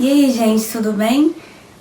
E aí, gente, tudo bem?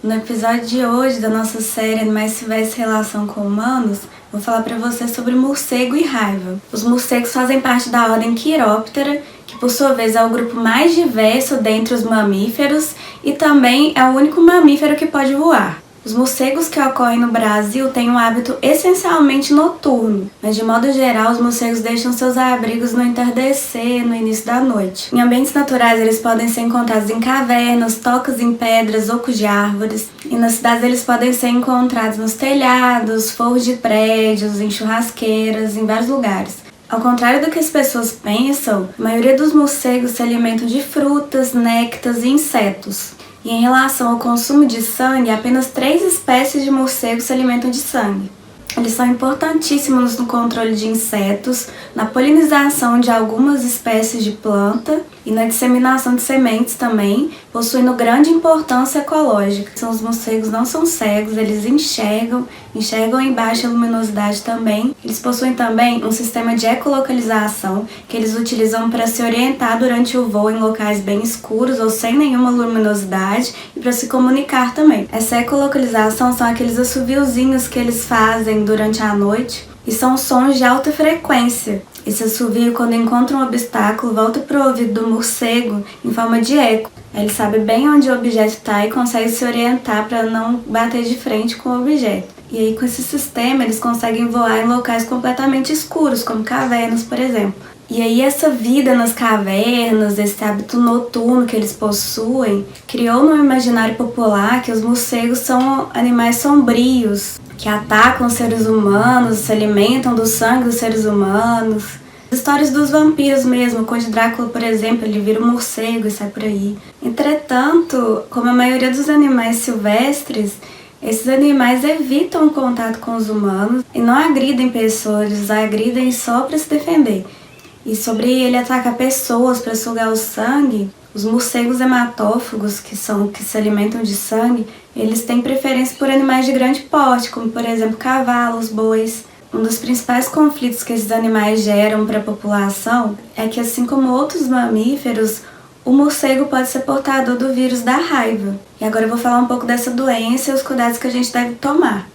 No episódio de hoje da nossa série Animais Silvestres e Relação com Humanos, vou falar para vocês sobre morcego e raiva. Os morcegos fazem parte da ordem Chiroptera, que por sua vez é o grupo mais diverso dentre os mamíferos e também é o único mamífero que pode voar. Os morcegos que ocorrem no Brasil têm um hábito essencialmente noturno, mas de modo geral os morcegos deixam seus abrigos no entardecer, no início da noite. Em ambientes naturais eles podem ser encontrados em cavernas, tocas em pedras, ocos de árvores, e nas cidades eles podem ser encontrados nos telhados, forros de prédios, em churrasqueiras, em vários lugares. Ao contrário do que as pessoas pensam, a maioria dos morcegos se alimentam de frutas, néctares e insetos. E em relação ao consumo de sangue, apenas 3 espécies de morcegos se alimentam de sangue. Eles são importantíssimos no controle de insetos, na polinização de algumas espécies de planta e na disseminação de sementes também, possuindo grande importância ecológica. Os morcegos não são cegos, eles enxergam em baixa luminosidade também. Eles possuem também um sistema de ecolocalização que eles utilizam para se orientar durante o voo em locais bem escuros ou sem nenhuma luminosidade e para se comunicar também. Essa ecolocalização são aqueles assoviozinhos que eles fazem durante a noite e são sons de alta frequência. Esse assovio, quando encontra um obstáculo, volta para o ouvido do morcego em forma de eco. Ele sabe bem onde o objeto está e consegue se orientar para não bater de frente com o objeto. E aí, com esse sistema, eles conseguem voar em locais completamente escuros, como cavernas, por exemplo. E aí, essa vida nas cavernas, esse hábito noturno que eles possuem, criou no imaginário popular que os morcegos são animais sombrios, que atacam os seres humanos, se alimentam do sangue dos seres humanos. As histórias dos vampiros mesmo, Conde Drácula, por exemplo, ele vira um morcego e sai por aí. Entretanto, como a maioria dos animais silvestres, esses animais evitam o contato com os humanos e não agridem pessoas, eles agridem só para se defender. E sobre ele atacar pessoas para sugar o sangue, os morcegos hematófagos, que se alimentam de sangue, eles têm preferência por animais de grande porte, como por exemplo cavalos, bois. Um dos principais conflitos que esses animais geram para a população é que, assim como outros mamíferos, o morcego pode ser portador do vírus da raiva. E agora eu vou falar um pouco dessa doença e os cuidados que a gente deve tomar.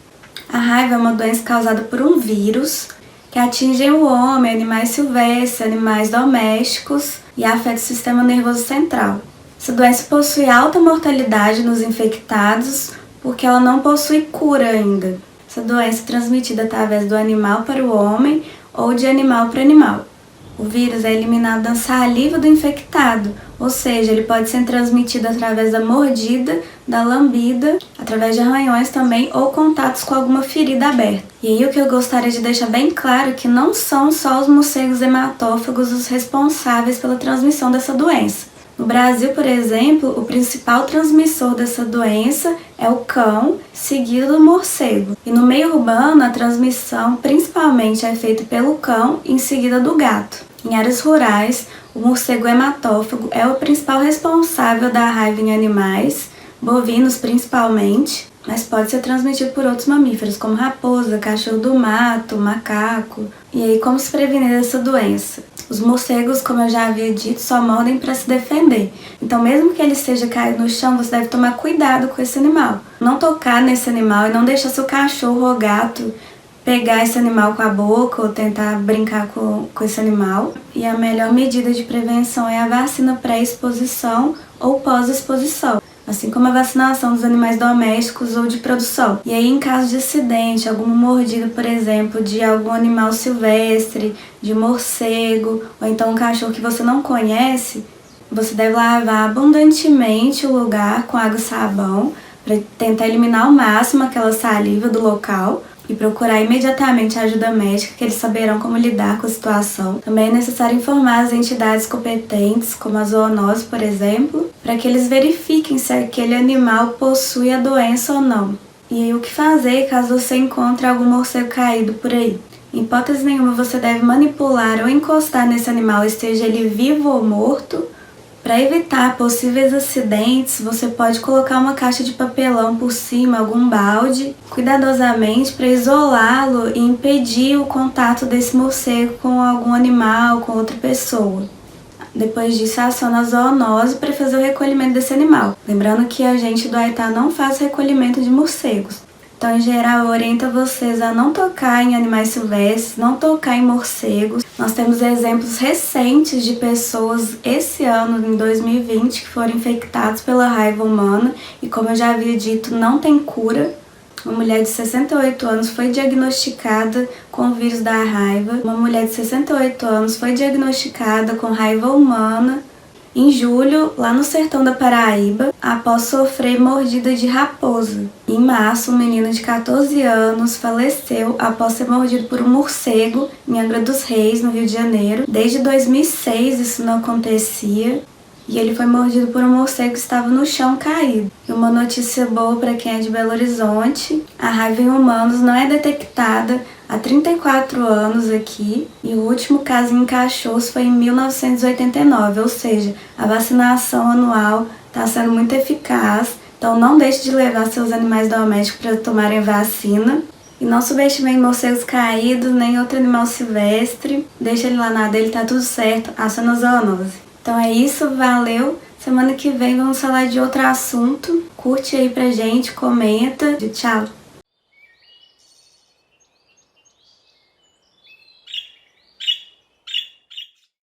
A raiva é uma doença causada por um vírus que atinge o homem, animais silvestres, animais domésticos e afeta o sistema nervoso central. Essa doença possui alta mortalidade nos infectados porque ela não possui cura ainda. Essa doença é transmitida através do animal para o homem ou de animal para animal. O vírus é eliminado da saliva do infectado, ou seja, ele pode ser transmitido através da mordida, da lambida, através de arranhões também ou contatos com alguma ferida aberta. E aí o que eu gostaria de deixar bem claro é que não são só os morcegos hematófagos os responsáveis pela transmissão dessa doença. No Brasil, por exemplo, o principal transmissor dessa doença é o cão, seguido do morcego. E no meio urbano, a transmissão principalmente é feita pelo cão, em seguida do gato. Em áreas rurais, o morcego hematófago é o principal responsável da raiva em animais, bovinos principalmente, mas pode ser transmitido por outros mamíferos, como raposa, cachorro do mato, macaco. E aí, como se prevenir dessa doença? Os morcegos, como eu já havia dito, só mordem para se defender. Então, mesmo que ele esteja caído no chão, você deve tomar cuidado com esse animal. Não tocar nesse animal e não deixar seu cachorro ou gato pegar esse animal com a boca ou tentar brincar com esse animal. E a melhor medida de prevenção é a vacina pré-exposição ou pós-exposição, assim como a vacinação dos animais domésticos ou de produção. E aí, em caso de acidente, alguma mordida, por exemplo, de algum animal silvestre, de morcego, ou então um cachorro que você não conhece, você deve lavar abundantemente o lugar com água e sabão para tentar eliminar ao máximo aquela saliva do local e procurar imediatamente a ajuda médica, que eles saberão como lidar com a situação. Também é necessário informar as entidades competentes, como a zoonose, por exemplo, para que eles verifiquem se aquele animal possui a doença ou não. E aí, o que fazer caso você encontre algum morcego caído por aí? Em hipótese nenhuma você deve manipular ou encostar nesse animal, esteja ele vivo ou morto. Para evitar possíveis acidentes, você pode colocar uma caixa de papelão por cima, algum balde, cuidadosamente para isolá-lo e impedir o contato desse morcego com algum animal, com outra pessoa. Depois disso, aciona a zoonose para fazer o recolhimento desse animal. Lembrando que a gente do Aitá não faz recolhimento de morcegos. Então, em geral, orienta vocês a não tocar em animais silvestres, não tocar em morcegos. Nós temos exemplos recentes de pessoas esse ano, em 2020, que foram infectadas pela raiva humana e, como eu já havia dito, não tem cura. Uma mulher de 68 anos foi diagnosticada com o vírus da raiva. Uma mulher de 68 anos foi diagnosticada com raiva humana em julho, lá no sertão da Paraíba, após sofrer mordida de raposa. Em março, um menino de 14 anos faleceu após ser mordido por um morcego em Angra dos Reis, no Rio de Janeiro. Desde 2006 isso não acontecia. E ele foi mordido por um morcego que estava no chão caído. E uma notícia boa para quem é de Belo Horizonte: a raiva em humanos não é detectada há 34 anos aqui, e o último caso em cachorros foi em 1989, ou seja, a vacinação anual está sendo muito eficaz. Então não deixe de levar seus animais domésticos para tomarem vacina. E não subestimem morcegos caídos, nem outro animal silvestre. Deixa ele lá na dele, tá tudo certo, aciona a zoonose. Então é isso, valeu! Semana que vem vamos falar de outro assunto. Curte aí pra gente, comenta. Tchau!